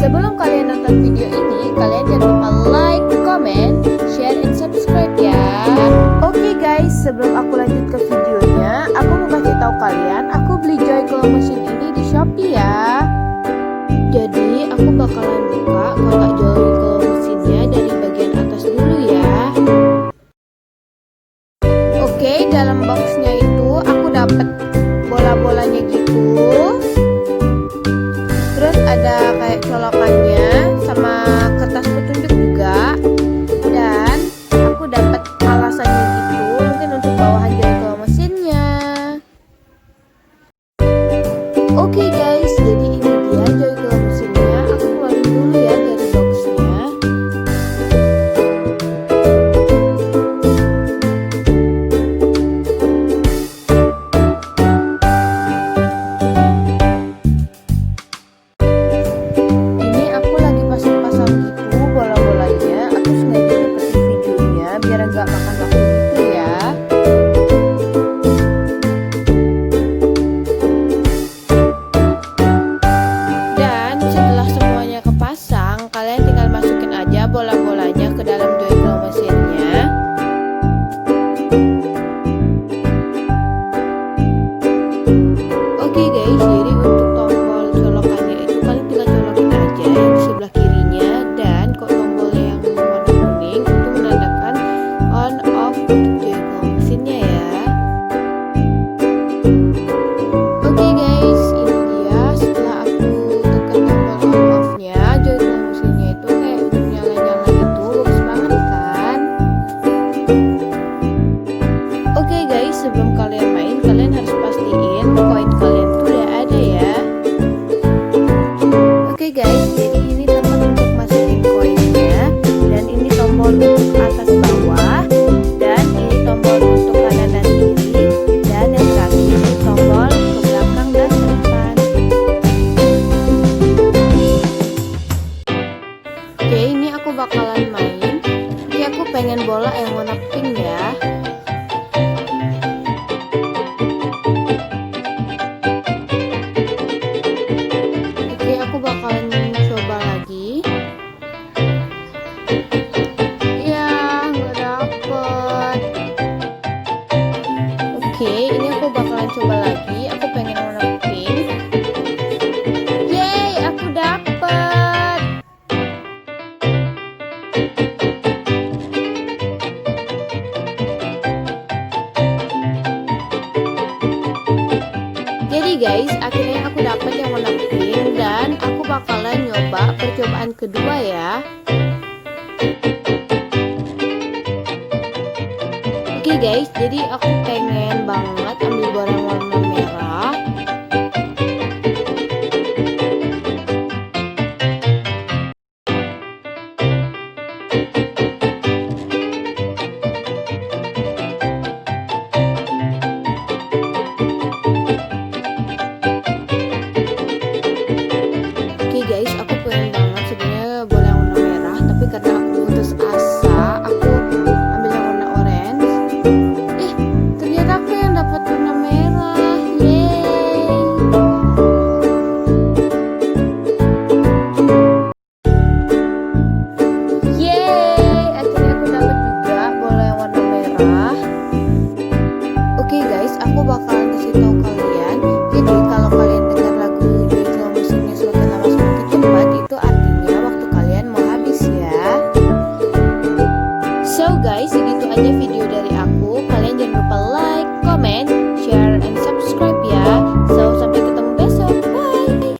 Sebelum kalian nonton video ini, kalian jangan lupa like, comment, share, and subscribe ya. Oke guys, sebelum aku lanjut ke videonya, aku mau kasih tahu kalian, aku beli Joy Claw Machine ini di Shopee ya. Jadi aku bakalan buka kotak Joy Claw Machine-nya dari bagian atas dulu ya. Oke, dalam boxnya itu aku dapat bola-bolanya gitu. Terus ada kayak colokannya sama kertas petunjuk juga. Dan aku dapat alasannya gitu, mungkin untuk bawahan Joy Claw Machine-nya. Oke guys, jadi ini dia Joy Claw Machine-nya. Aku keluarin dulu ya dari boxnya. Ini aku lagi pasang-pasang gitu bola-bolanya. Aku sengaja ikutin videonya biar nggak makan waktu gitu ya. Dan setelah semuanya kepasang, kalian tinggal masukin aja bola-bolanya ke dalam Joy Claw Machine-nya. Oke guys, jadi untuk tombol colokannya itu kalian tinggal colokin aja yang di sebelah kirinya, dan kok tombolnya yang warna kuning itu menandakan on off untuk Joy Claw Machine-nya ya. Oke guys, ini dia setelah aku tekan tombol on off-nya, Joy Claw Machine-nya itu kayak bernyala-nyala gitu, bagus banget kan? Oke guys, sebelum kalian main, kalian harus pastiin koin kalian tuh udah ada ya. Oke guys, jadi ini tempat untuk masukin koinnya, dan ini tombol untuk atas bawah, dan ini tombol untuk kanan dan kiri, dan yang terakhir ini tombol ke belakang dan ke depan. Oke, ini aku bakalan main. Oke, aku pengen bola yang warna pink ya. Oke, aku bakalan coba lagi. Ya, nggak dapet. Oke, ini aku bakalan coba lagi. Aku pengen warna pink. Yeay, aku dapet. Jadi guys, akhirnya aku dapat yang warna pink, dan aku bakalan nyoba percobaan kedua ya. Oke guys, jadi aku pengen banget ambil bola yang warna merah. Oke guys, aku pengen banget sebenarnya bola yang warna merah, tapi karena aku putus asa, aku ambil yang warna orange. Ternyata aku yang dapat warna merah. Yeay. Yeay, akhirnya aku dapat juga bola yang warna merah. Oke guys, aku bakalan kasih tahu kalian. Jadi kalau kalian dengar lagu Joy Claw Machine-nya semakin lama semakin cepat, itu artinya waktu kalian mau habis ya. So guys, segitu aja video dari